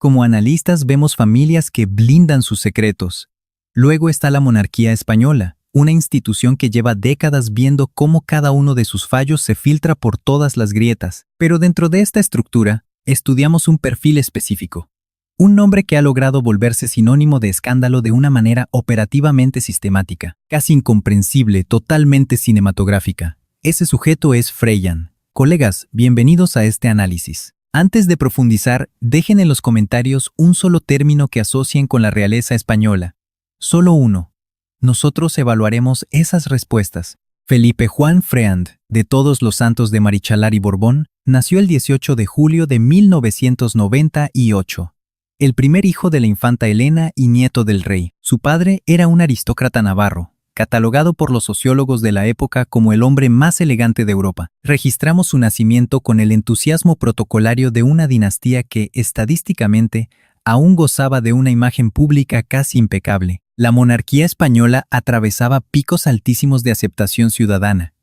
Como analistas vemos familias que blindan sus secretos. Luego está la monarquía española, una institución que lleva décadas viendo cómo cada uno de sus fallos se filtra por todas las grietas. Pero dentro de esta estructura, estudiamos un perfil específico. Un nombre que ha logrado volverse sinónimo de escándalo de una manera operativamente sistemática, casi incomprensible, totalmente cinematográfica. Ese sujeto es Freyan. Colegas, bienvenidos a este análisis. Antes de profundizar, dejen en los comentarios un solo término que asocien con la realeza española. Solo uno. Nosotros evaluaremos esas respuestas. Felipe Juan Freand, de Todos los Santos de Marichalar y Borbón, nació el 18 de julio de 1998. El primer hijo de la infanta Elena y nieto del rey. Su padre era un aristócrata navarro, catalogado por los sociólogos de la época como el hombre más elegante de Europa. Registramos su nacimiento con el entusiasmo protocolario de una dinastía que, estadísticamente, aún gozaba de una imagen pública casi impecable. La monarquía española atravesaba picos altísimos de aceptación ciudadana,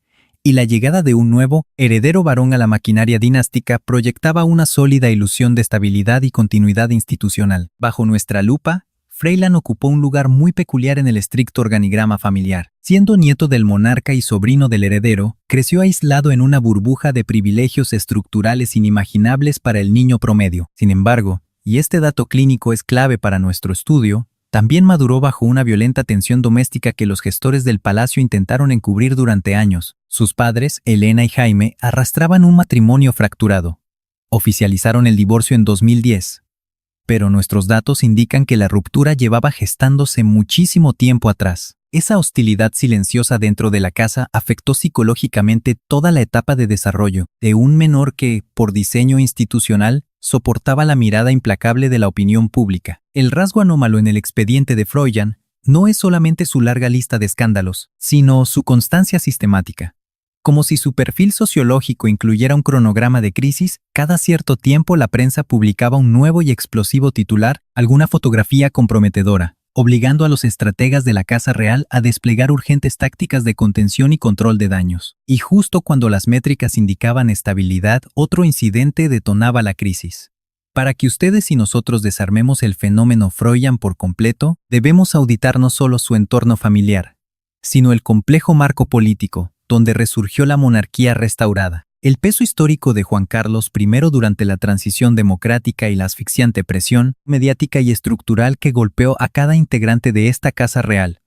y la llegada de un nuevo, heredero varón a la maquinaria dinástica proyectaba una sólida ilusión de estabilidad y continuidad institucional. Bajo nuestra lupa, Freyland ocupó un lugar muy peculiar en el estricto organigrama familiar. Siendo nieto del monarca y sobrino del heredero, creció aislado en una burbuja de privilegios estructurales inimaginables para el niño promedio. Sin embargo, y este dato clínico es clave para nuestro estudio, también maduró bajo una violenta tensión doméstica que los gestores del palacio intentaron encubrir durante años. Sus padres, Elena y Jaime, arrastraban un matrimonio fracturado. Oficializaron el divorcio en 2010. Pero nuestros datos indican que la ruptura llevaba gestándose muchísimo tiempo atrás. Esa hostilidad silenciosa dentro de la casa afectó psicológicamente toda la etapa de desarrollo de un menor que, por diseño institucional, soportaba la mirada implacable de la opinión pública. El rasgo anómalo en el expediente de Freyan no es solamente su larga lista de escándalos, sino su constancia sistemática. Como si su perfil sociológico incluyera un cronograma de crisis, cada cierto tiempo la prensa publicaba un nuevo y explosivo titular, alguna fotografía comprometedora, obligando a los estrategas de la Casa Real a desplegar urgentes tácticas de contención y control de daños. Y justo cuando las métricas indicaban estabilidad, otro incidente detonaba la crisis. Para que ustedes y nosotros desarmemos el fenómeno Freyan por completo, debemos auditar no solo su entorno familiar, sino el complejo marco político, donde resurgió la monarquía restaurada. El peso histórico de Juan Carlos I durante la transición democrática y la asfixiante presión mediática y estructural que golpeó a cada integrante de esta casa real,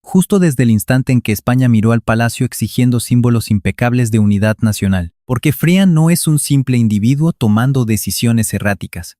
justo desde el instante en que España miró al palacio exigiendo símbolos impecables de unidad nacional. Porque Freyan no es un simple individuo tomando decisiones erráticas.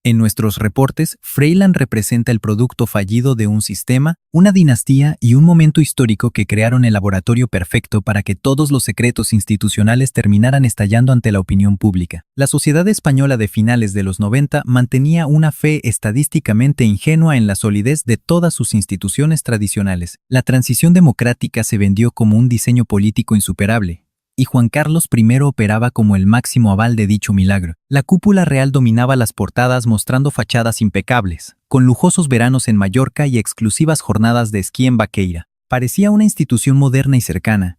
En nuestros reportes, Freyland representa el producto fallido de un sistema, una dinastía y un momento histórico que crearon el laboratorio perfecto para que todos los secretos institucionales terminaran estallando ante la opinión pública. La sociedad española de finales de los 90 mantenía una fe estadísticamente ingenua en la solidez de todas sus instituciones tradicionales. La transición democrática se vendió como un diseño político insuperable, y Juan Carlos I operaba como el máximo aval de dicho milagro. La cúpula real dominaba las portadas mostrando fachadas impecables, con lujosos veranos en Mallorca y exclusivas jornadas de esquí en Baqueira. Parecía una institución moderna y cercana,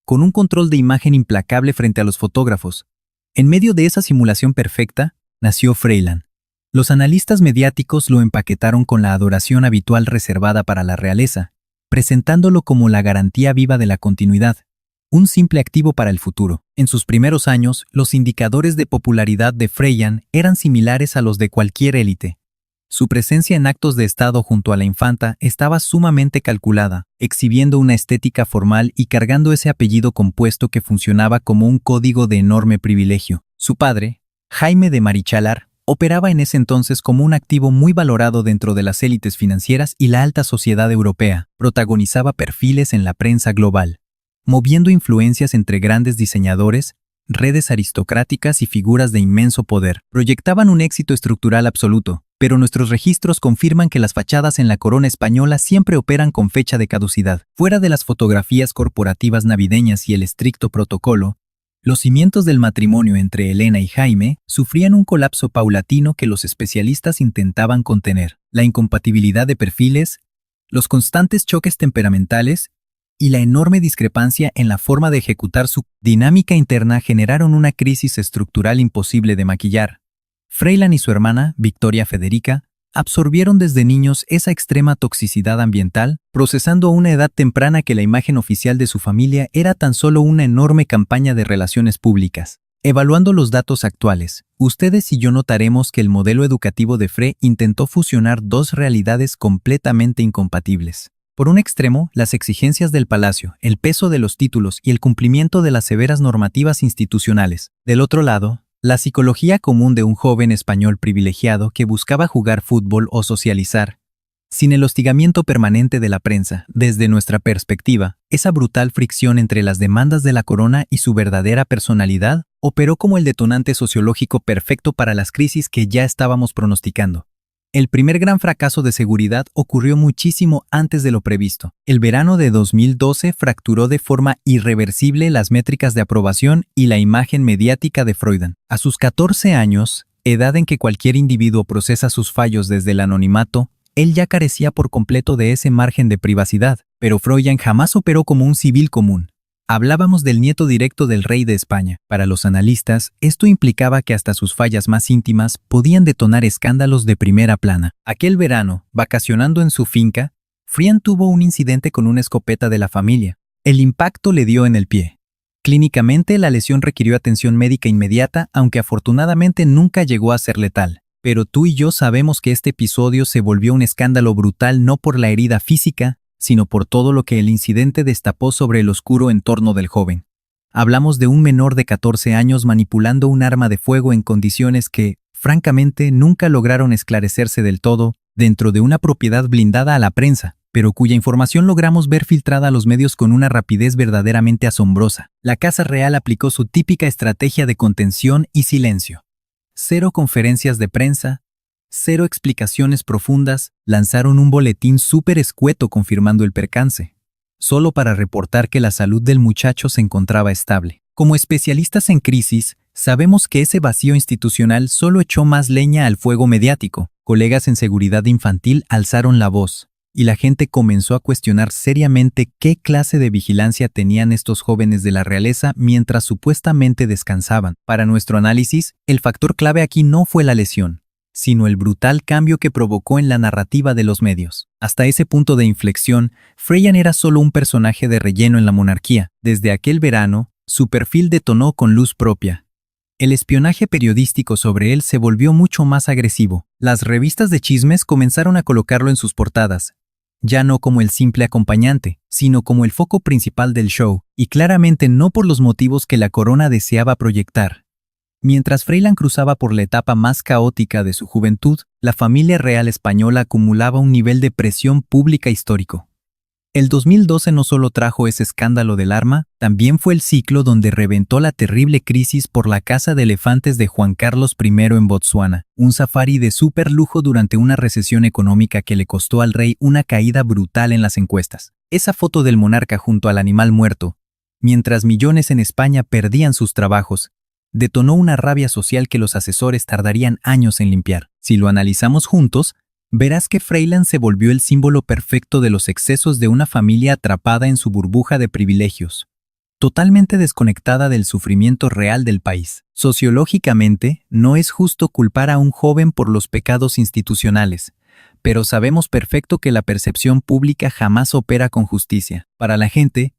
con un control de imagen implacable frente a los fotógrafos. En medio de esa simulación perfecta, nació Freyland. Los analistas mediáticos lo empaquetaron con la adoración habitual reservada para la realeza, presentándolo como la garantía viva de la continuidad, un simple activo para el futuro. En sus primeros años, los indicadores de popularidad de Freyan eran similares a los de cualquier élite. Su presencia en actos de estado junto a la infanta estaba sumamente calculada, exhibiendo una estética formal y cargando ese apellido compuesto que funcionaba como un código de enorme privilegio. Su padre, Jaime de Marichalar, operaba en ese entonces como un activo muy valorado dentro de las élites financieras y la alta sociedad europea. Protagonizaba perfiles en la prensa global, moviendo influencias entre grandes diseñadores, redes aristocráticas y figuras de inmenso poder. Proyectaban un éxito estructural absoluto, pero nuestros registros confirman que las fachadas en la corona española siempre operan con fecha de caducidad. Fuera de las fotografías corporativas navideñas y el estricto protocolo, los cimientos del matrimonio entre Elena y Jaime sufrían un colapso paulatino que los especialistas intentaban contener. La incompatibilidad de perfiles, los constantes choques temperamentales y la enorme discrepancia en la forma de ejecutar su dinámica interna generaron una crisis estructural imposible de maquillar. Freyland y su hermana, Victoria Federica, absorbieron desde niños esa extrema toxicidad ambiental, procesando a una edad temprana que la imagen oficial de su familia era tan solo una enorme campaña de relaciones públicas. Evaluando los datos actuales, ustedes y yo notaremos que el modelo educativo de Frey intentó fusionar dos realidades completamente incompatibles. Por un extremo, las exigencias del palacio, el peso de los títulos y el cumplimiento de las severas normativas institucionales. Del otro lado, la psicología común de un joven español privilegiado que buscaba jugar fútbol o socializar. Sin el hostigamiento permanente de la prensa, desde nuestra perspectiva, esa brutal fricción entre las demandas de la corona y su verdadera personalidad operó como el detonante sociológico perfecto para las crisis que ya estábamos pronosticando. El primer gran fracaso de seguridad ocurrió muchísimo antes de lo previsto. El verano de 2012 fracturó de forma irreversible las métricas de aprobación y la imagen mediática de Freudan. A sus 14 años, edad en que cualquier individuo procesa sus fallos desde el anonimato, él ya carecía por completo de ese margen de privacidad, pero Freudan jamás operó como un civil común. Hablábamos del nieto directo del rey de España. Para los analistas, esto implicaba que hasta sus fallas más íntimas podían detonar escándalos de primera plana. Aquel verano, vacacionando en su finca, Freyland tuvo un incidente con una escopeta de la familia. El impacto le dio en el pie. Clínicamente, la lesión requirió atención médica inmediata, aunque afortunadamente nunca llegó a ser letal. Pero tú y yo sabemos que este episodio se volvió un escándalo brutal no por la herida física, sino por todo lo que el incidente destapó sobre el oscuro entorno del joven. Hablamos de un menor de 14 años manipulando un arma de fuego en condiciones que, francamente, nunca lograron esclarecerse del todo, dentro de una propiedad blindada a la prensa, pero cuya información logramos ver filtrada a los medios con una rapidez verdaderamente asombrosa. La Casa Real aplicó su típica estrategia de contención y silencio. 0 conferencias de prensa, 0 explicaciones profundas, lanzaron un boletín súper escueto confirmando el percance, solo para reportar que la salud del muchacho se encontraba estable. Como especialistas en crisis, sabemos que ese vacío institucional solo echó más leña al fuego mediático. Colegas en seguridad infantil alzaron la voz, y la gente comenzó a cuestionar seriamente qué clase de vigilancia tenían estos jóvenes de la realeza mientras supuestamente descansaban. Para nuestro análisis, el factor clave aquí no fue la lesión, sino el brutal cambio que provocó en la narrativa de los medios. Hasta ese punto de inflexión, Freyland era solo un personaje de relleno en la monarquía. Desde aquel verano, su perfil detonó con luz propia. El espionaje periodístico sobre él se volvió mucho más agresivo. Las revistas de chismes comenzaron a colocarlo en sus portadas, ya no como el simple acompañante, sino como el foco principal del show, y claramente no por los motivos que la corona deseaba proyectar. Mientras Freyland cruzaba por la etapa más caótica de su juventud, la familia real española acumulaba un nivel de presión pública histórico. El 2012 no solo trajo ese escándalo del arma, también fue el ciclo donde reventó la terrible crisis por la caza de elefantes de Juan Carlos I en Botsuana, un safari de súper lujo durante una recesión económica que le costó al rey una caída brutal en las encuestas. Esa foto del monarca junto al animal muerto, mientras millones en España perdían sus trabajos, detonó una rabia social que los asesores tardarían años en limpiar. Si lo analizamos juntos, verás que Freyland se volvió el símbolo perfecto de los excesos de una familia atrapada en su burbuja de privilegios, totalmente desconectada del sufrimiento real del país. Sociológicamente, no es justo culpar a un joven por los pecados institucionales, pero sabemos perfecto que la percepción pública jamás opera con justicia. Para la gente,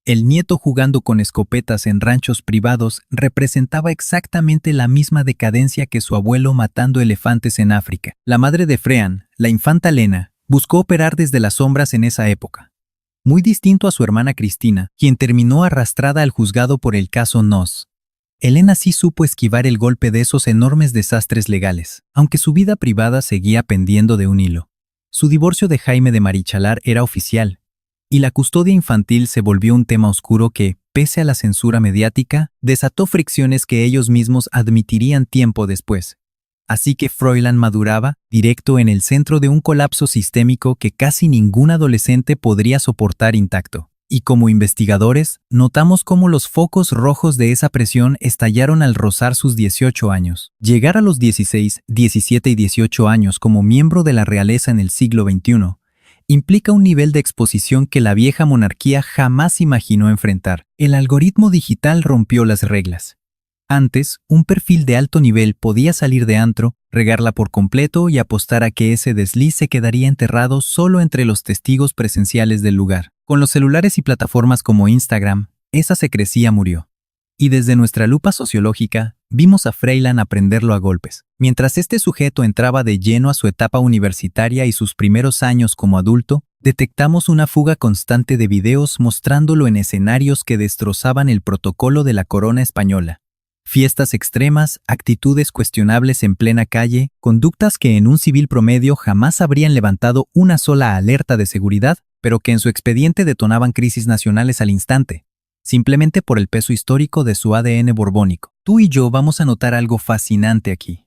el nieto jugando con escopetas en ranchos privados representaba exactamente la misma decadencia que su abuelo matando elefantes en África. La madre de Freyland, la infanta Elena, buscó operar desde las sombras en esa época. Muy distinto a su hermana Cristina, quien terminó arrastrada al juzgado por el caso Nos. Elena sí supo esquivar el golpe de esos enormes desastres legales, aunque su vida privada seguía pendiendo de un hilo. Su divorcio de Jaime de Marichalar era oficial, y la custodia infantil se volvió un tema oscuro que, pese a la censura mediática, desató fricciones que ellos mismos admitirían tiempo después. Así que Freyland maduraba, directo en el centro de un colapso sistémico que casi ningún adolescente podría soportar intacto. Y como investigadores, notamos cómo los focos rojos de esa presión estallaron al rozar sus 18 años. Llegar a los 16, 17 y 18 años como miembro de la realeza en el siglo XXI implica un nivel de exposición que la vieja monarquía jamás imaginó enfrentar. El algoritmo digital rompió las reglas. Antes, un perfil de alto nivel podía salir de antro, regarla por completo y apostar a que ese desliz se quedaría enterrado solo entre los testigos presenciales del lugar. Con los celulares y plataformas como Instagram, esa secrecía murió. Y desde nuestra lupa sociológica, vimos a Freiland aprenderlo a golpes. Mientras este sujeto entraba de lleno a su etapa universitaria y sus primeros años como adulto, detectamos una fuga constante de videos mostrándolo en escenarios que destrozaban el protocolo de la corona española. Fiestas extremas, actitudes cuestionables en plena calle, conductas que en un civil promedio jamás habrían levantado una sola alerta de seguridad, pero que en su expediente detonaban crisis nacionales al instante, simplemente por el peso histórico de su ADN borbónico. Tú y yo vamos a notar algo fascinante aquí.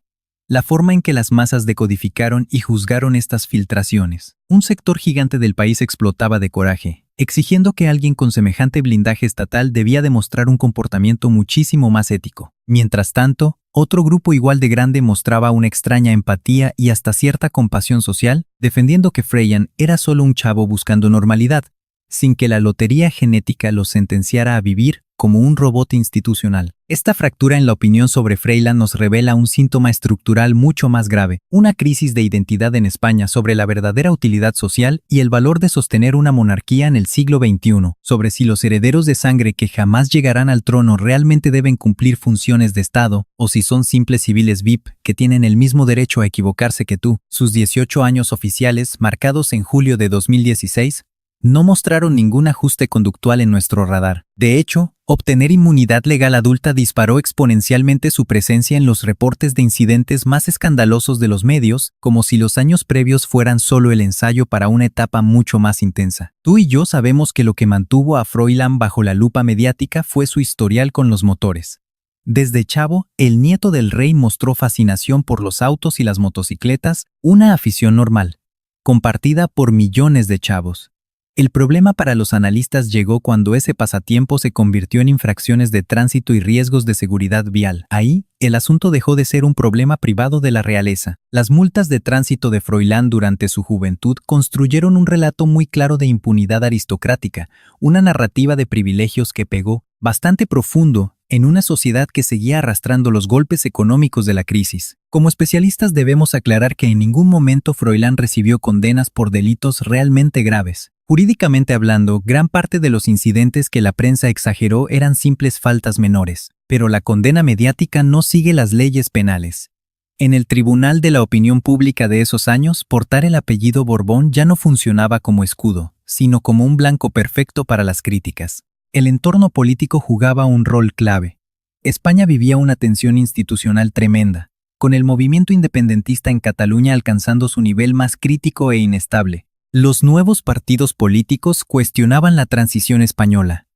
La forma en que las masas decodificaron y juzgaron estas filtraciones. Un sector gigante del país explotaba de coraje, exigiendo que alguien con semejante blindaje estatal debía demostrar un comportamiento muchísimo más ético. Mientras tanto, otro grupo igual de grande mostraba una extraña empatía y hasta cierta compasión social, defendiendo que Freiland era solo un chavo buscando normalidad, sin que la lotería genética lo sentenciara a vivir como un robot institucional. Esta fractura en la opinión sobre Freiland nos revela un síntoma estructural mucho más grave, una crisis de identidad en España sobre la verdadera utilidad social y el valor de sostener una monarquía en el siglo XXI, sobre si los herederos de sangre que jamás llegarán al trono realmente deben cumplir funciones de Estado, o si son simples civiles VIP que tienen el mismo derecho a equivocarse que tú. Sus 18 años oficiales, marcados en julio de 2016, no mostraron ningún ajuste conductual en nuestro radar. De hecho, obtener inmunidad legal adulta disparó exponencialmente su presencia en los reportes de incidentes más escandalosos de los medios, como si los años previos fueran solo el ensayo para una etapa mucho más intensa. Tú y yo sabemos que lo que mantuvo a Freiland bajo la lupa mediática fue su historial con los motores. Desde chavo, el nieto del rey mostró fascinación por los autos y las motocicletas, una afición normal, compartida por millones de chavos. El problema para los analistas llegó cuando ese pasatiempo se convirtió en infracciones de tránsito y riesgos de seguridad vial. Ahí, el asunto dejó de ser un problema privado de la realeza. Las multas de tránsito de Freiland durante su juventud construyeron un relato muy claro de impunidad aristocrática, una narrativa de privilegios que pegó, bastante profundo, en una sociedad que seguía arrastrando los golpes económicos de la crisis. Como especialistas debemos aclarar que en ningún momento Freiland recibió condenas por delitos realmente graves. Jurídicamente hablando, gran parte de los incidentes que la prensa exageró eran simples faltas menores, pero la condena mediática no sigue las leyes penales. En el tribunal de la opinión pública de esos años, portar el apellido Borbón ya no funcionaba como escudo, sino como un blanco perfecto para las críticas. El entorno político jugaba un rol clave. España vivía una tensión institucional tremenda, con el movimiento independentista en Cataluña alcanzando su nivel más crítico e inestable. Los nuevos partidos políticos cuestionaban la transición española.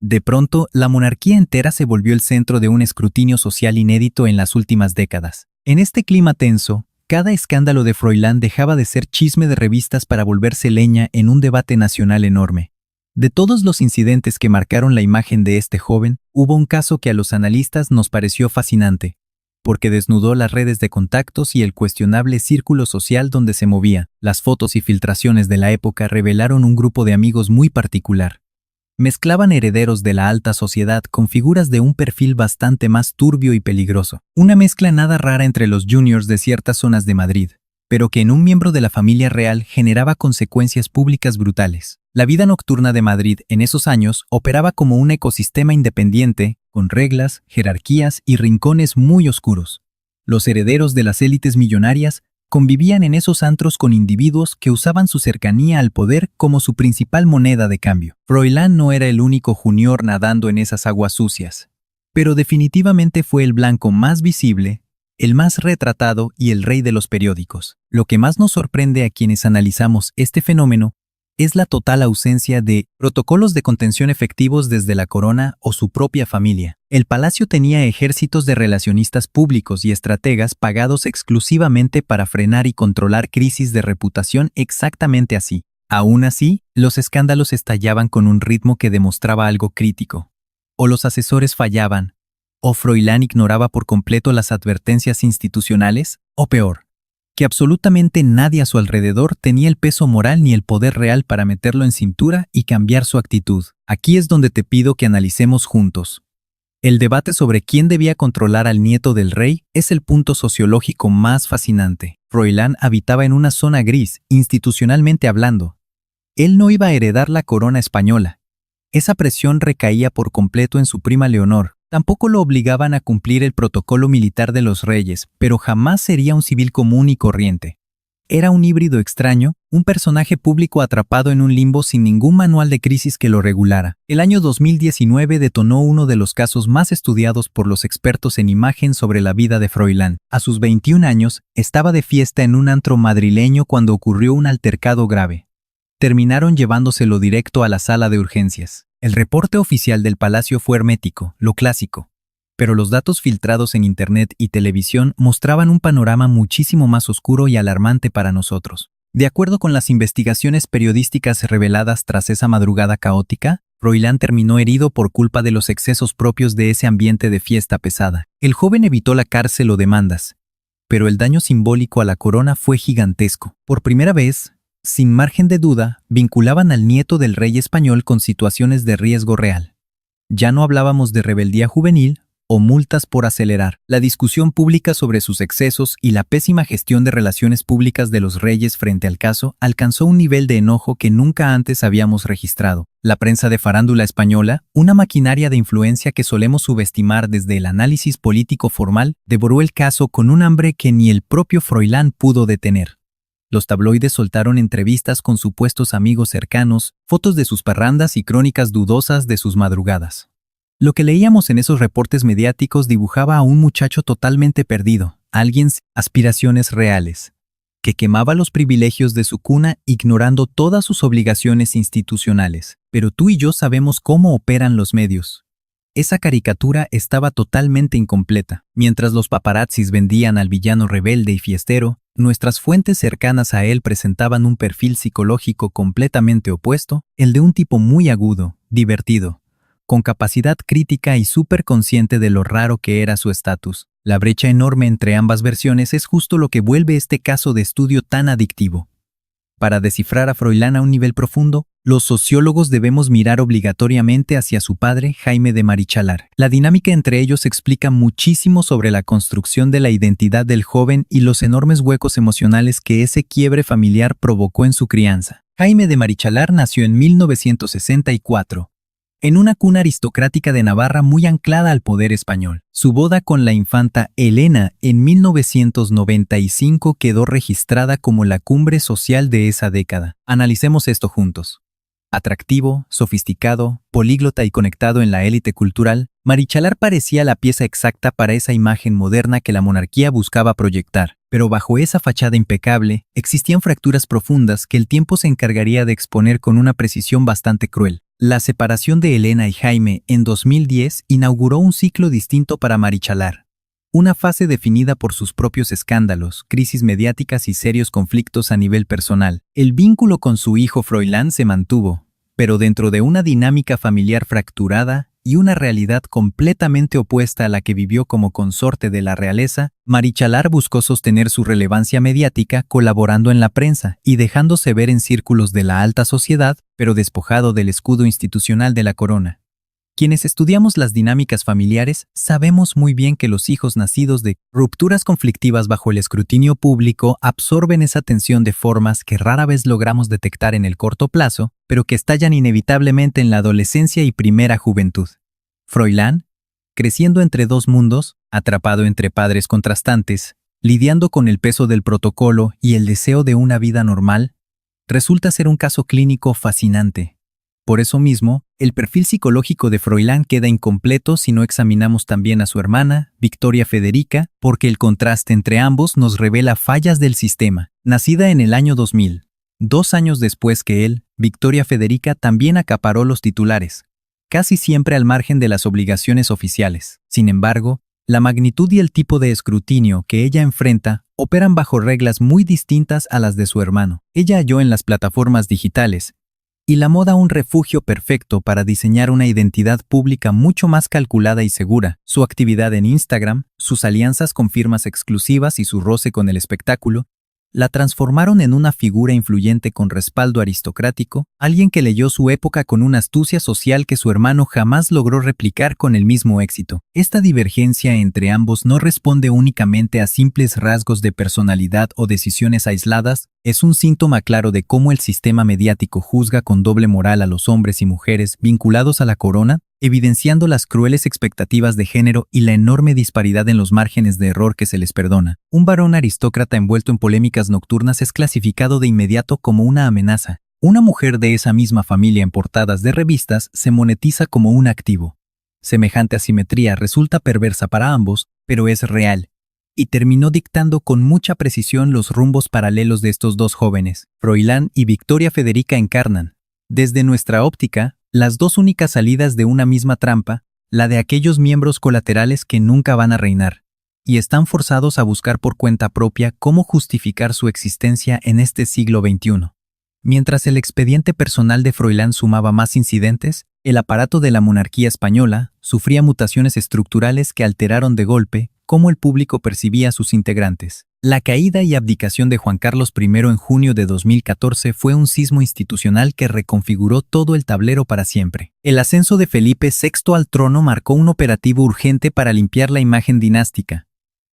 De pronto, la monarquía entera se volvió el centro de un escrutinio social inédito en las últimas décadas. En este clima tenso, cada escándalo de Freiland dejaba de ser chisme de revistas para volverse leña en un debate nacional enorme. De todos los incidentes que marcaron la imagen de este joven, hubo un caso que a los analistas nos pareció fascinante, porque desnudó las redes de contactos y el cuestionable círculo social donde se movía. Las fotos y filtraciones de la época revelaron un grupo de amigos muy particular. Mezclaban herederos de la alta sociedad con figuras de un perfil bastante más turbio y peligroso. Una mezcla nada rara entre los juniors de ciertas zonas de Madrid, pero que en un miembro de la familia real generaba consecuencias públicas brutales. La vida nocturna de Madrid en esos años operaba como un ecosistema independiente, con reglas, jerarquías y rincones muy oscuros. Los herederos de las élites millonarias convivían en esos antros con individuos que usaban su cercanía al poder como su principal moneda de cambio. Freiland no era el único junior nadando en esas aguas sucias, pero definitivamente fue el blanco más visible, el más retratado y el rey de los periódicos. Lo que más nos sorprende a quienes analizamos este fenómeno es la total ausencia de protocolos de contención efectivos desde la corona o su propia familia. El palacio tenía ejércitos de relacionistas públicos y estrategas pagados exclusivamente para frenar y controlar crisis de reputación exactamente así. Aún así, los escándalos estallaban con un ritmo que demostraba algo crítico. O los asesores fallaban, o Freiland ignoraba por completo las advertencias institucionales, o peor, que absolutamente nadie a su alrededor tenía el peso moral ni el poder real para meterlo en cintura y cambiar su actitud. Aquí es donde te pido que analicemos juntos. El debate sobre quién debía controlar al nieto del rey es el punto sociológico más fascinante. Froilán habitaba en una zona gris, institucionalmente hablando. Él no iba a heredar la corona española. Esa presión recaía por completo en su prima Leonor. Tampoco lo obligaban a cumplir el protocolo militar de los reyes, pero jamás sería un civil común y corriente. Era un híbrido extraño, un personaje público atrapado en un limbo sin ningún manual de crisis que lo regulara. El año 2019 detonó uno de los casos más estudiados por los expertos en imagen sobre la vida de Froilán. A sus 21 años, estaba de fiesta en un antro madrileño cuando ocurrió un altercado grave. Terminaron llevándoselo directo a la sala de urgencias. El reporte oficial del palacio fue hermético, lo clásico. Pero los datos filtrados en Internet y televisión mostraban un panorama muchísimo más oscuro y alarmante para nosotros. De acuerdo con las investigaciones periodísticas reveladas tras esa madrugada caótica, Froilán terminó herido por culpa de los excesos propios de ese ambiente de fiesta pesada. El joven evitó la cárcel o demandas, pero el daño simbólico a la corona fue gigantesco. Por primera vez, sin margen de duda, vinculaban al nieto del rey español con situaciones de riesgo real. Ya no hablábamos de rebeldía juvenil o multas por acelerar. La discusión pública sobre sus excesos y la pésima gestión de relaciones públicas de los reyes frente al caso alcanzó un nivel de enojo que nunca antes habíamos registrado. La prensa de farándula española, una maquinaria de influencia que solemos subestimar desde el análisis político formal, devoró el caso con un hambre que ni el propio Froilán pudo detener. Los tabloides soltaron entrevistas con supuestos amigos cercanos, fotos de sus parrandas y crónicas dudosas de sus madrugadas. Lo que leíamos en esos reportes mediáticos dibujaba a un muchacho totalmente perdido, alguien sin aspiraciones reales, que quemaba los privilegios de su cuna ignorando todas sus obligaciones institucionales. Pero tú y yo sabemos cómo operan los medios. Esa caricatura estaba totalmente incompleta. Mientras los paparazzis vendían al villano rebelde y fiestero, nuestras fuentes cercanas a él presentaban un perfil psicológico completamente opuesto, el de un tipo muy agudo, divertido, con capacidad crítica y súper consciente de lo raro que era su estatus. La brecha enorme entre ambas versiones es justo lo que vuelve este caso de estudio tan adictivo. Para descifrar a Froilán a un nivel profundo, los sociólogos debemos mirar obligatoriamente hacia su padre, Jaime de Marichalar. La dinámica entre ellos explica muchísimo sobre la construcción de la identidad del joven y los enormes huecos emocionales que ese quiebre familiar provocó en su crianza. Jaime de Marichalar nació en 1964. En una cuna aristocrática de Navarra muy anclada al poder español. Su boda con la infanta Elena en 1995 quedó registrada como la cumbre social de esa década. Analicemos esto juntos. Atractivo, sofisticado, políglota y conectado en la élite cultural, Marichalar parecía la pieza exacta para esa imagen moderna que la monarquía buscaba proyectar. Pero bajo esa fachada impecable, existían fracturas profundas que el tiempo se encargaría de exponer con una precisión bastante cruel. La separación de Elena y Jaime en 2010 inauguró un ciclo distinto para Marichalar. Una fase definida por sus propios escándalos, crisis mediáticas y serios conflictos a nivel personal. El vínculo con su hijo Froilán se mantuvo, pero dentro de una dinámica familiar fracturada y una realidad completamente opuesta a la que vivió como consorte de la realeza, Marichalar buscó sostener su relevancia mediática colaborando en la prensa y dejándose ver en círculos de la alta sociedad, pero despojado del escudo institucional de la corona. Quienes estudiamos las dinámicas familiares sabemos muy bien que los hijos nacidos de rupturas conflictivas bajo el escrutinio público absorben esa tensión de formas que rara vez logramos detectar en el corto plazo, pero que estallan inevitablemente en la adolescencia y primera juventud. Froilán, creciendo entre dos mundos, atrapado entre padres contrastantes, lidiando con el peso del protocolo y el deseo de una vida normal, resulta ser un caso clínico fascinante. Por eso mismo, el perfil psicológico de Froilán queda incompleto si no examinamos también a su hermana, Victoria Federica, porque el contraste entre ambos nos revela fallas del sistema. Nacida en el año 2000, 2 años después que él, Victoria Federica también acaparó los titulares, casi siempre al margen de las obligaciones oficiales. Sin embargo, la magnitud y el tipo de escrutinio que ella enfrenta operan bajo reglas muy distintas a las de su hermano. Ella halló en las plataformas digitales y la moda un refugio perfecto para diseñar una identidad pública mucho más calculada y segura. Su actividad en Instagram, sus alianzas con firmas exclusivas y su roce con el espectáculo la transformaron en una figura influyente con respaldo aristocrático, alguien que leyó su época con una astucia social que su hermano jamás logró replicar con el mismo éxito. Esta divergencia entre ambos no responde únicamente a simples rasgos de personalidad o decisiones aisladas, es un síntoma claro de cómo el sistema mediático juzga con doble moral a los hombres y mujeres vinculados a la corona, evidenciando las crueles expectativas de género y la enorme disparidad en los márgenes de error que se les perdona. Un varón aristócrata envuelto en polémicas nocturnas es clasificado de inmediato como una amenaza. Una mujer de esa misma familia en portadas de revistas se monetiza como un activo. Semejante asimetría resulta perversa para ambos, pero es real, y terminó dictando con mucha precisión los rumbos paralelos de estos dos jóvenes. Froilán y Victoria Federica encarnan, desde nuestra óptica, las dos únicas salidas de una misma trampa, la de aquellos miembros colaterales que nunca van a reinar, y están forzados a buscar por cuenta propia cómo justificar su existencia en este siglo XXI. Mientras el expediente personal de Froilán sumaba más incidentes, el aparato de la monarquía española sufría mutaciones estructurales que alteraron de golpe cómo el público percibía a sus integrantes. La caída y abdicación de Juan Carlos I en junio de 2014 fue un sismo institucional que reconfiguró todo el tablero para siempre. El ascenso de Felipe VI al trono marcó un operativo urgente para limpiar la imagen dinástica.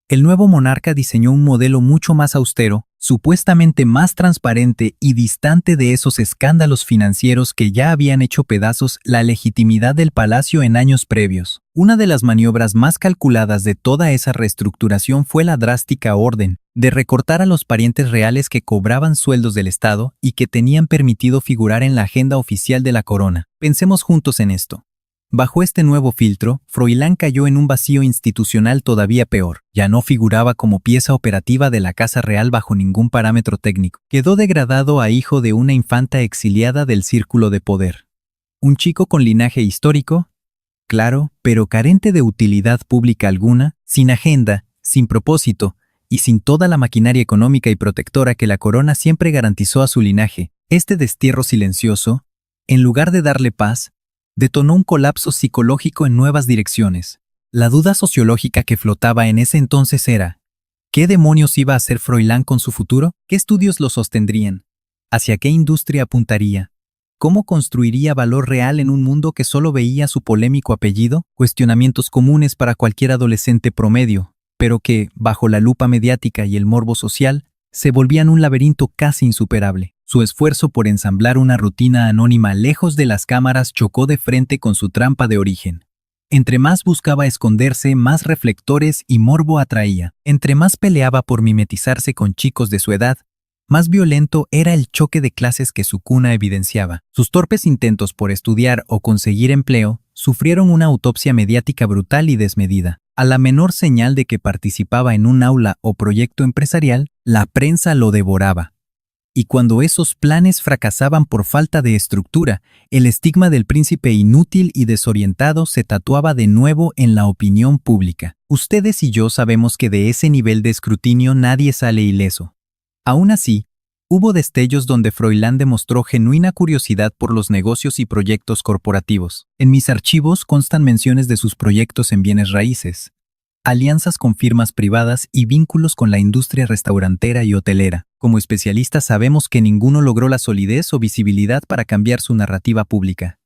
El nuevo monarca diseñó un modelo mucho más austero, supuestamente más transparente y distante de esos escándalos financieros que ya habían hecho pedazos la legitimidad del palacio en años previos. Una de las maniobras más calculadas de toda esa reestructuración fue la drástica orden de recortar a los parientes reales que cobraban sueldos del Estado y que tenían permitido figurar en la agenda oficial de la corona. Pensemos juntos en esto. Bajo este nuevo filtro, Froilán cayó en un vacío institucional todavía peor. Ya no figuraba como pieza operativa de la Casa Real bajo ningún parámetro técnico. Quedó degradado a hijo de una infanta exiliada del círculo de poder. Un chico con linaje histórico, claro, pero carente de utilidad pública alguna, sin agenda, sin propósito, y sin toda la maquinaria económica y protectora que la corona siempre garantizó a su linaje. Este destierro silencioso, en lugar de darle paz, detonó un colapso psicológico en nuevas direcciones. La duda sociológica que flotaba en ese entonces era: ¿qué demonios iba a hacer Froilán con su futuro? ¿Qué estudios lo sostendrían? ¿Hacia qué industria apuntaría? ¿Cómo construiría valor real en un mundo que solo veía su polémico apellido? Cuestionamientos comunes para cualquier adolescente promedio, pero que, bajo la lupa mediática y el morbo social, se volvían un laberinto casi insuperable. Su esfuerzo por ensamblar una rutina anónima lejos de las cámaras chocó de frente con su trampa de origen. Entre más buscaba esconderse, más reflectores y morbo atraía. Entre más peleaba por mimetizarse con chicos de su edad, más violento era el choque de clases que su cuna evidenciaba. Sus torpes intentos por estudiar o conseguir empleo sufrieron una autopsia mediática brutal y desmedida. A la menor señal de que participaba en un aula o proyecto empresarial, la prensa lo devoraba. Y cuando esos planes fracasaban por falta de estructura, el estigma del príncipe inútil y desorientado se tatuaba de nuevo en la opinión pública. Ustedes y yo sabemos que de ese nivel de escrutinio nadie sale ileso. Aún así, hubo destellos donde Froilán demostró genuina curiosidad por los negocios y proyectos corporativos. En mis archivos constan menciones de sus proyectos en bienes raíces, alianzas con firmas privadas y vínculos con la industria restaurantera y hotelera. Como especialistas sabemos que ninguno logró la solidez o visibilidad para cambiar su narrativa pública.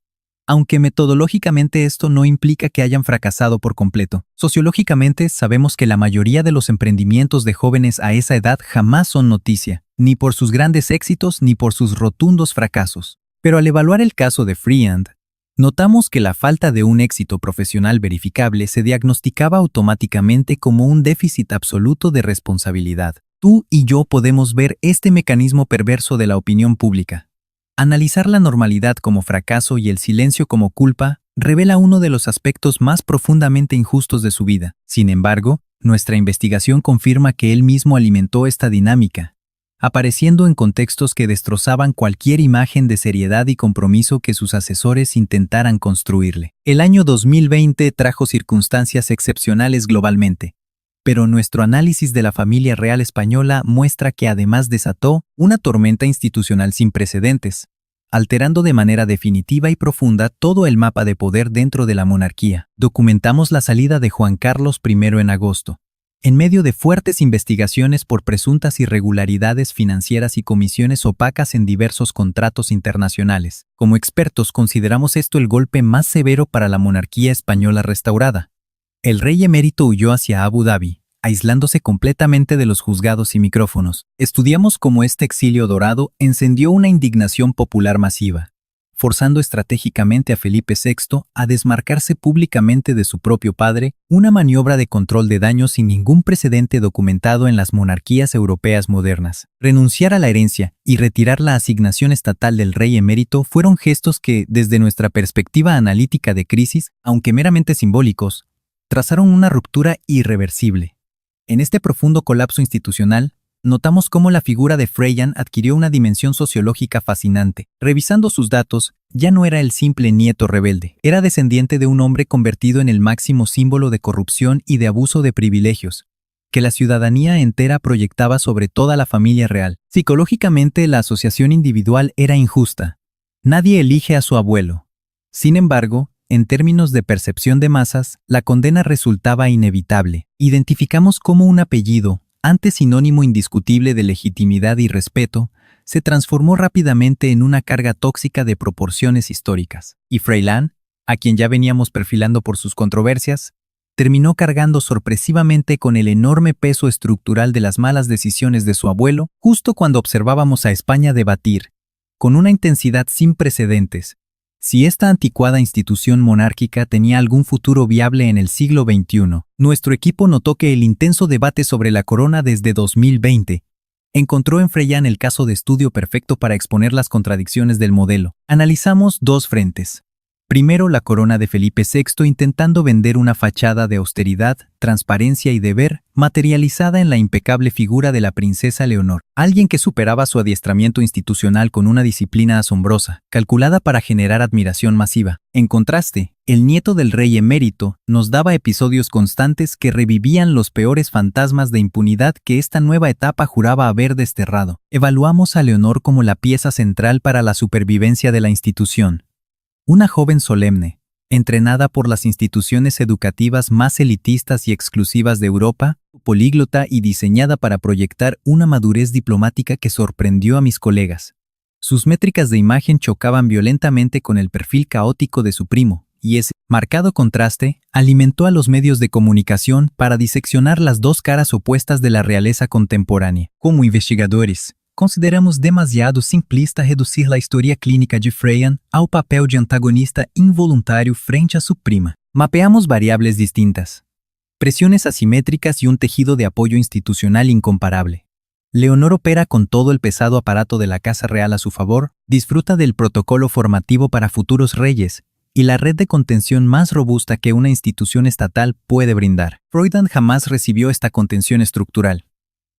Aunque metodológicamente esto no implica que hayan fracasado por completo. Sociológicamente sabemos que la mayoría de los emprendimientos de jóvenes a esa edad jamás son noticia, ni por sus grandes éxitos ni por sus rotundos fracasos. Pero al evaluar el caso de Freehand, notamos que la falta de un éxito profesional verificable se diagnosticaba automáticamente como un déficit absoluto de responsabilidad. Tú y yo podemos ver este mecanismo perverso de la opinión pública. Analizar la normalidad como fracaso y el silencio como culpa revela uno de los aspectos más profundamente injustos de su vida. Sin embargo, nuestra investigación confirma que él mismo alimentó esta dinámica, apareciendo en contextos que destrozaban cualquier imagen de seriedad y compromiso que sus asesores intentaran construirle. El año 2020 trajo circunstancias excepcionales globalmente, pero nuestro análisis de la familia real española muestra que además desató una tormenta institucional sin precedentes, alterando de manera definitiva y profunda todo el mapa de poder dentro de la monarquía. Documentamos la salida de Juan Carlos I en agosto. En medio de fuertes investigaciones por presuntas irregularidades financieras y comisiones opacas en diversos contratos internacionales, como expertos consideramos esto el golpe más severo para la monarquía española restaurada. El rey emérito huyó hacia Abu Dhabi, aislándose completamente de los juzgados y micrófonos. Estudiamos cómo este exilio dorado encendió una indignación popular masiva, forzando estratégicamente a Felipe VI a desmarcarse públicamente de su propio padre, una maniobra de control de daños sin ningún precedente documentado en las monarquías europeas modernas. Renunciar a la herencia y retirar la asignación estatal del rey emérito fueron gestos que, desde nuestra perspectiva analítica de crisis, aunque meramente simbólicos, trazaron una ruptura irreversible. En este profundo colapso institucional, notamos cómo la figura de Freyan adquirió una dimensión sociológica fascinante. Revisando sus datos, ya no era el simple nieto rebelde, era descendiente de un hombre convertido en el máximo símbolo de corrupción y de abuso de privilegios, que la ciudadanía entera proyectaba sobre toda la familia real. Psicológicamente, la asociación individual era injusta. Nadie elige a su abuelo. Sin embargo, en términos de percepción de masas, la condena resultaba inevitable. Identificamos cómo un apellido, antes sinónimo indiscutible de legitimidad y respeto, se transformó rápidamente en una carga tóxica de proporciones históricas. Y Freiland, a quien ya veníamos perfilando por sus controversias, terminó cargando sorpresivamente con el enorme peso estructural de las malas decisiones de su abuelo, justo cuando observábamos a España debatir, con una intensidad sin precedentes, si esta anticuada institución monárquica tenía algún futuro viable en el siglo XXI. Nuestro equipo notó que el intenso debate sobre la corona desde 2020 encontró en Freyan el caso de estudio perfecto para exponer las contradicciones del modelo. Analizamos dos frentes. Primero, la corona de Felipe VI intentando vender una fachada de austeridad, transparencia y deber, materializada en la impecable figura de la princesa Leonor, alguien que superaba su adiestramiento institucional con una disciplina asombrosa, calculada para generar admiración masiva. En contraste, el nieto del rey emérito nos daba episodios constantes que revivían los peores fantasmas de impunidad que esta nueva etapa juraba haber desterrado. Evaluamos a Leonor como la pieza central para la supervivencia de la institución. Una joven solemne, entrenada por las instituciones educativas más elitistas y exclusivas de Europa, políglota y diseñada para proyectar una madurez diplomática que sorprendió a mis colegas. Sus métricas de imagen chocaban violentamente con el perfil caótico de su primo, y ese marcado contraste alimentó a los medios de comunicación para diseccionar las dos caras opuestas de la realeza contemporánea. Como investigadores, consideramos demasiado simplista reducir la historia clínica de Freyan ao papel de antagonista involuntario frente a su prima. Mapeamos variables distintas, presiones asimétricas y un tejido de apoyo institucional incomparable. Leonor opera con todo el pesado aparato de la Casa Real a su favor, disfruta del protocolo formativo para futuros reyes y la red de contención más robusta que una institución estatal puede brindar. Freyan jamás recibió esta contención estructural.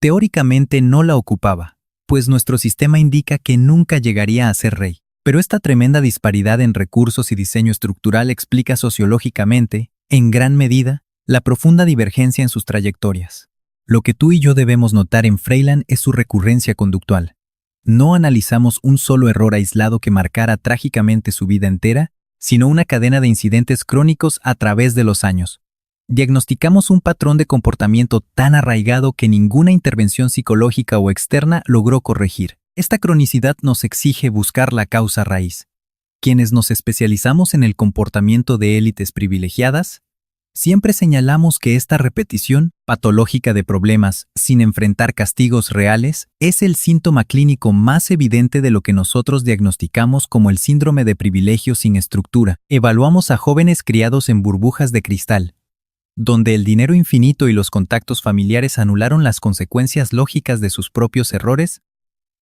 Teóricamente no la ocupaba, pues nuestro sistema indica que nunca llegaría a ser rey. Pero esta tremenda disparidad en recursos y diseño estructural explica sociológicamente, en gran medida, la profunda divergencia en sus trayectorias. Lo que tú y yo debemos notar en Freyan es su recurrencia conductual. No analizamos un solo error aislado que marcara trágicamente su vida entera, sino una cadena de incidentes crónicos a través de los años. Diagnosticamos un patrón de comportamiento tan arraigado que ninguna intervención psicológica o externa logró corregir. Esta cronicidad nos exige buscar la causa raíz. Quienes nos especializamos en el comportamiento de élites privilegiadas, siempre señalamos que esta repetición patológica de problemas sin enfrentar castigos reales es el síntoma clínico más evidente de lo que nosotros diagnosticamos como el síndrome de privilegio sin estructura. Evaluamos a jóvenes criados en burbujas de cristal, donde el dinero infinito y los contactos familiares anularon las consecuencias lógicas de sus propios errores,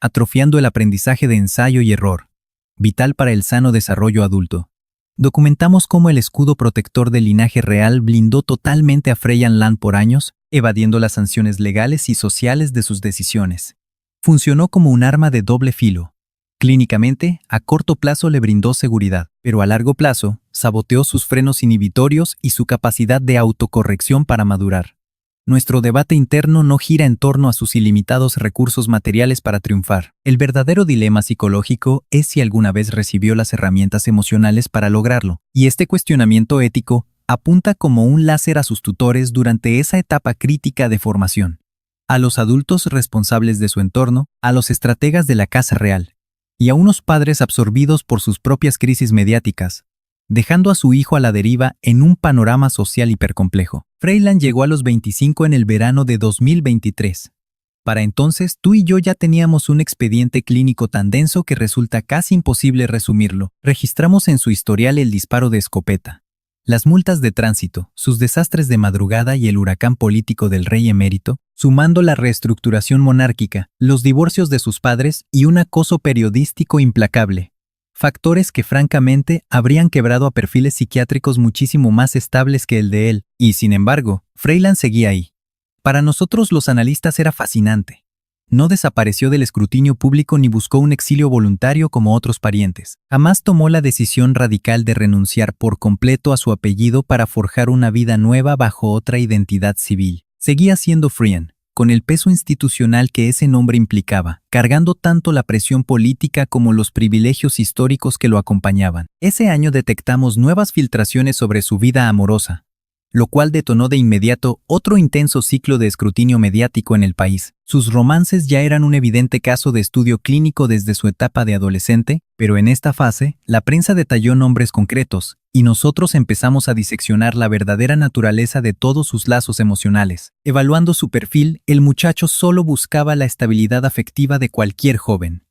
atrofiando el aprendizaje de ensayo y error, vital para el sano desarrollo adulto. Documentamos cómo el escudo protector del linaje real blindó totalmente a Freyan Land por años, evadiendo las sanciones legales y sociales de sus decisiones. Funcionó como un arma de doble filo. Clínicamente, a corto plazo le brindó seguridad, pero a largo plazo, saboteó sus frenos inhibitorios y su capacidad de autocorrección para madurar. Nuestro debate interno no gira en torno a sus ilimitados recursos materiales para triunfar. El verdadero dilema psicológico es si alguna vez recibió las herramientas emocionales para lograrlo, y este cuestionamiento ético apunta como un láser a sus tutores durante esa etapa crítica de formación, a los adultos responsables de su entorno, a los estrategas de la Casa Real, y a unos padres absorbidos por sus propias crisis mediáticas, dejando a su hijo a la deriva en un panorama social hipercomplejo. Freyland llegó a los 25 en el verano de 2023. Para entonces, tú y yo ya teníamos un expediente clínico tan denso que resulta casi imposible resumirlo. Registramos en su historial el disparo de escopeta, las multas de tránsito, sus desastres de madrugada y el huracán político del rey emérito, sumando la reestructuración monárquica, los divorcios de sus padres y un acoso periodístico implacable. Factores que francamente habrían quebrado a perfiles psiquiátricos muchísimo más estables que el de él, y sin embargo, Freyland seguía ahí. Para nosotros los analistas era fascinante. No desapareció del escrutinio público ni buscó un exilio voluntario como otros parientes. Jamás tomó la decisión radical de renunciar por completo a su apellido para forjar una vida nueva bajo otra identidad civil. Seguía siendo Freyland, con el peso institucional que ese nombre implicaba, cargando tanto la presión política como los privilegios históricos que lo acompañaban. Ese año detectamos nuevas filtraciones sobre su vida amorosa, lo cual detonó de inmediato otro intenso ciclo de escrutinio mediático en el país. Sus romances ya eran un evidente caso de estudio clínico desde su etapa de adolescente, pero en esta fase, la prensa detalló nombres concretos, y nosotros empezamos a diseccionar la verdadera naturaleza de todos sus lazos emocionales. Evaluando su perfil, el muchacho solo buscaba la estabilidad afectiva de cualquier joven.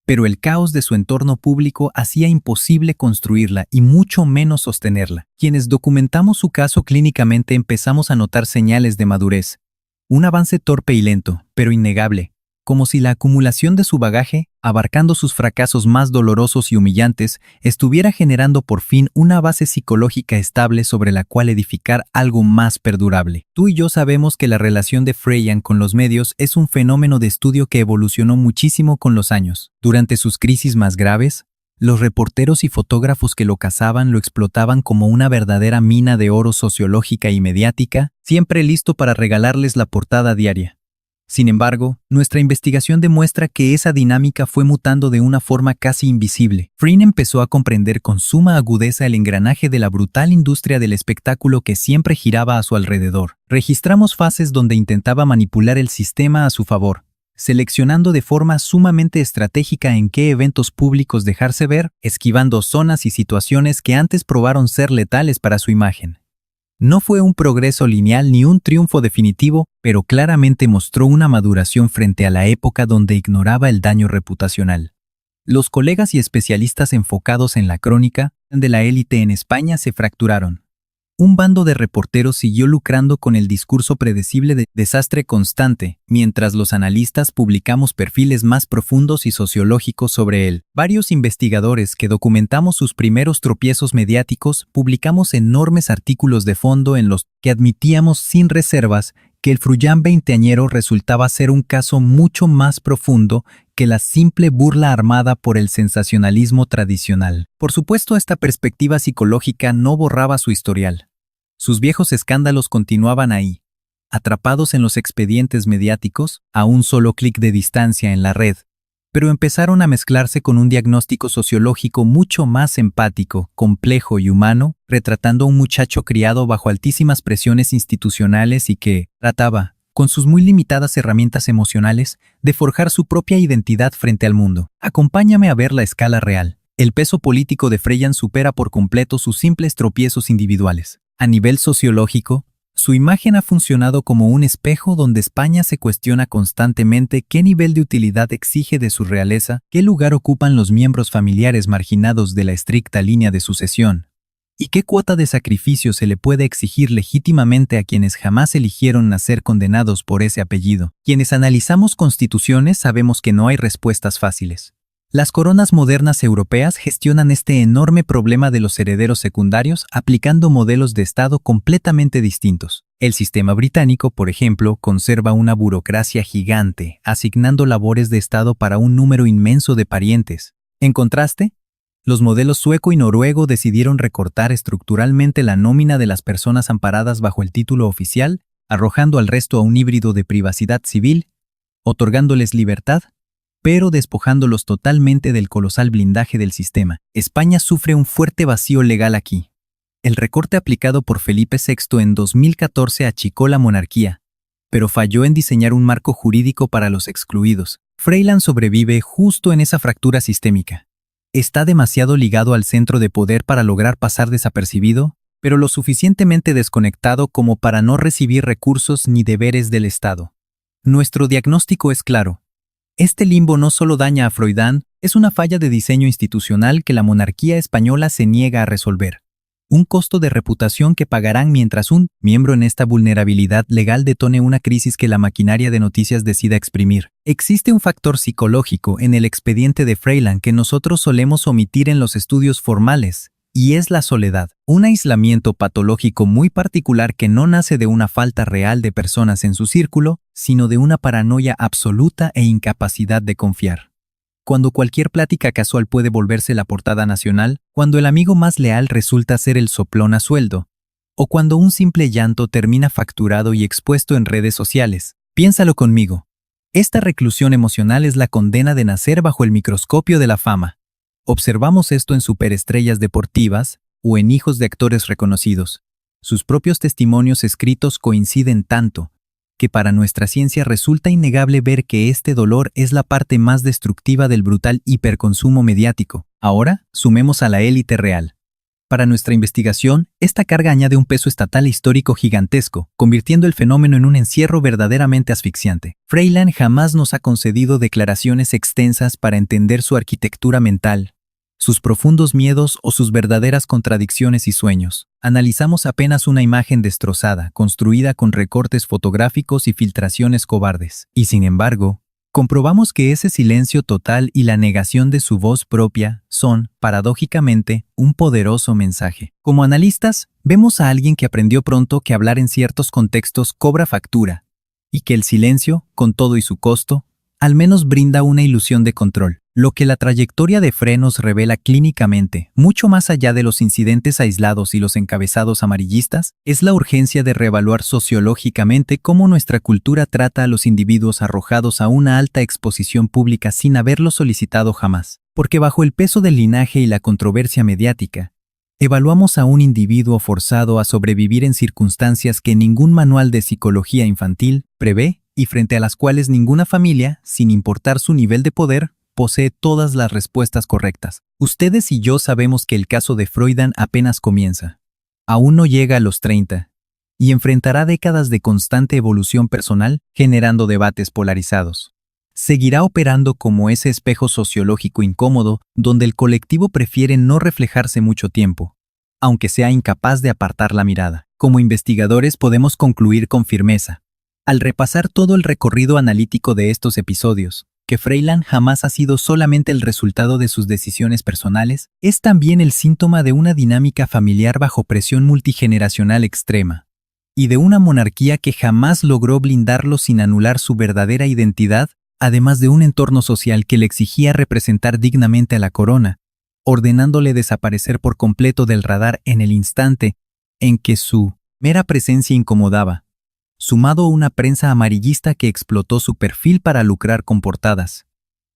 Pero el caos de su entorno público hacía imposible construirla y mucho menos sostenerla. Quienes documentamos su caso clínicamente empezamos a notar señales de madurez. Un avance torpe y lento, pero innegable, como si la acumulación de su bagaje, abarcando sus fracasos más dolorosos y humillantes, estuviera generando por fin una base psicológica estable sobre la cual edificar algo más perdurable. Tú y yo sabemos que la relación de Freyland con los medios es un fenómeno de estudio que evolucionó muchísimo con los años. Durante sus crisis más graves, los reporteros y fotógrafos que lo cazaban lo explotaban como una verdadera mina de oro sociológica y mediática, siempre listo para regalarles la portada diaria. Sin embargo, nuestra investigación demuestra que esa dinámica fue mutando de una forma casi invisible. Freyland empezó a comprender con suma agudeza el engranaje de la brutal industria del espectáculo que siempre giraba a su alrededor. Registramos fases donde intentaba manipular el sistema a su favor, seleccionando de forma sumamente estratégica en qué eventos públicos dejarse ver, esquivando zonas y situaciones que antes probaron ser letales para su imagen. No fue un progreso lineal ni un triunfo definitivo, pero claramente mostró una maduración frente a la época donde ignoraba el daño reputacional. Los colegas y especialistas enfocados en la crónica de la élite en España se fracturaron. Un bando de reporteros siguió lucrando con el discurso predecible de desastre constante, mientras los analistas publicamos perfiles más profundos y sociológicos sobre él. Varios investigadores que documentamos sus primeros tropiezos mediáticos publicamos enormes artículos de fondo en los que admitíamos sin reservas que el Fruyán veinteañero resultaba ser un caso mucho más profundo que la simple burla armada por el sensacionalismo tradicional. Por supuesto, esta perspectiva psicológica no borraba su historial. Sus viejos escándalos continuaban ahí, atrapados en los expedientes mediáticos, a un solo clic de distancia en la red, pero empezaron a mezclarse con un diagnóstico sociológico mucho más empático, complejo y humano, retratando a un muchacho criado bajo altísimas presiones institucionales y que trataba, con sus muy limitadas herramientas emocionales, de forjar su propia identidad frente al mundo. Acompáñame a ver la escala real. El peso político de Freyland supera por completo sus simples tropiezos individuales. A nivel sociológico, su imagen ha funcionado como un espejo donde España se cuestiona constantemente qué nivel de utilidad exige de su realeza, qué lugar ocupan los miembros familiares marginados de la estricta línea de sucesión, y qué cuota de sacrificio se le puede exigir legítimamente a quienes jamás eligieron nacer condenados por ese apellido. Quienes analizamos constituciones sabemos que no hay respuestas fáciles. Las coronas modernas europeas gestionan este enorme problema de los herederos secundarios aplicando modelos de Estado completamente distintos. El sistema británico, por ejemplo, conserva una burocracia gigante, asignando labores de Estado para un número inmenso de parientes. En contraste, los modelos sueco y noruego decidieron recortar estructuralmente la nómina de las personas amparadas bajo el título oficial, arrojando al resto a un híbrido de privacidad civil, otorgándoles libertad, pero despojándolos totalmente del colosal blindaje del sistema. España sufre un fuerte vacío legal aquí. El recorte aplicado por Felipe VI en 2014 achicó la monarquía, pero falló en diseñar un marco jurídico para los excluidos. Freyland sobrevive justo en esa fractura sistémica. Está demasiado ligado al centro de poder para lograr pasar desapercibido, pero lo suficientemente desconectado como para no recibir recursos ni deberes del Estado. Nuestro diagnóstico es claro. Este limbo no solo daña a Froilán, es una falla de diseño institucional que la monarquía española se niega a resolver. Un costo de reputación que pagarán mientras un miembro en esta vulnerabilidad legal detone una crisis que la maquinaria de noticias decida exprimir. Existe un factor psicológico en el expediente de Freyland que nosotros solemos omitir en los estudios formales, y es la soledad, un aislamiento patológico muy particular que no nace de una falta real de personas en su círculo, sino de una paranoia absoluta e incapacidad de confiar. Cuando cualquier plática casual puede volverse la portada nacional, cuando el amigo más leal resulta ser el soplón a sueldo, o cuando un simple llanto termina facturado y expuesto en redes sociales. Piénsalo conmigo. Esta reclusión emocional es la condena de nacer bajo el microscopio de la fama. Observamos esto en superestrellas deportivas o en hijos de actores reconocidos. Sus propios testimonios escritos coinciden tanto que para nuestra ciencia resulta innegable ver que este dolor es la parte más destructiva del brutal hiperconsumo mediático. Ahora, sumemos a la élite real. Para nuestra investigación, esta carga añade un peso estatal e histórico gigantesco, convirtiendo el fenómeno en un encierro verdaderamente asfixiante. Freyland jamás nos ha concedido declaraciones extensas para entender su arquitectura mental, sus profundos miedos o sus verdaderas contradicciones y sueños. Analizamos apenas una imagen destrozada, construida con recortes fotográficos y filtraciones cobardes. Y sin embargo, comprobamos que ese silencio total y la negación de su voz propia son, paradójicamente, un poderoso mensaje. Como analistas, vemos a alguien que aprendió pronto que hablar en ciertos contextos cobra factura, y que el silencio, con todo y su costo, al menos brinda una ilusión de control. Lo que la trayectoria de Frenos revela clínicamente, mucho más allá de los incidentes aislados y los encabezados amarillistas, es la urgencia de reevaluar sociológicamente cómo nuestra cultura trata a los individuos arrojados a una alta exposición pública sin haberlo solicitado jamás. Porque bajo el peso del linaje y la controversia mediática, evaluamos a un individuo forzado a sobrevivir en circunstancias que ningún manual de psicología infantil prevé y frente a las cuales ninguna familia, sin importar su nivel de poder, posee todas las respuestas correctas. Ustedes y yo sabemos que el caso de Freudan apenas comienza. Aún no llega a los 30 y enfrentará décadas de constante evolución personal, generando debates polarizados. Seguirá operando como ese espejo sociológico incómodo donde el colectivo prefiere no reflejarse mucho tiempo, aunque sea incapaz de apartar la mirada. Como investigadores podemos concluir con firmeza, al repasar todo el recorrido analítico de estos episodios, que Freyland jamás ha sido solamente el resultado de sus decisiones personales, es también el síntoma de una dinámica familiar bajo presión multigeneracional extrema, y de una monarquía que jamás logró blindarlo sin anular su verdadera identidad, además de un entorno social que le exigía representar dignamente a la corona, ordenándole desaparecer por completo del radar en el instante en que su mera presencia incomodaba, sumado a una prensa amarillista que explotó su perfil para lucrar con portadas,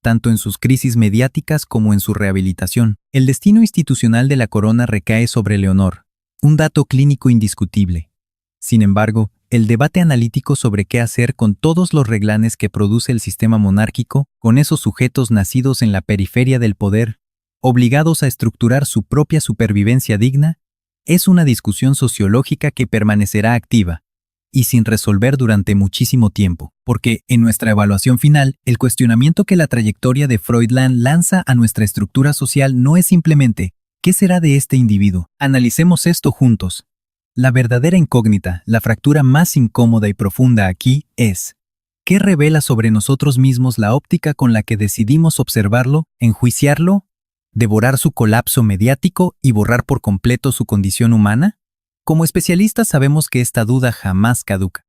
tanto en sus crisis mediáticas como en su rehabilitación. El destino institucional de la corona recae sobre Leonor, un dato clínico indiscutible. Sin embargo, el debate analítico sobre qué hacer con todos los reglanes que produce el sistema monárquico, con esos sujetos nacidos en la periferia del poder, obligados a estructurar su propia supervivencia digna, es una discusión sociológica que permanecerá activa y sin resolver durante muchísimo tiempo, porque, en nuestra evaluación final, el cuestionamiento que la trayectoria de Freudan lanza a nuestra estructura social no es simplemente ¿qué será de este individuo? Analicemos esto juntos. La verdadera incógnita, la fractura más incómoda y profunda aquí es ¿qué revela sobre nosotros mismos la óptica con la que decidimos observarlo, enjuiciarlo, devorar su colapso mediático y borrar por completo su condición humana? Como especialistas sabemos que esta duda jamás caduca.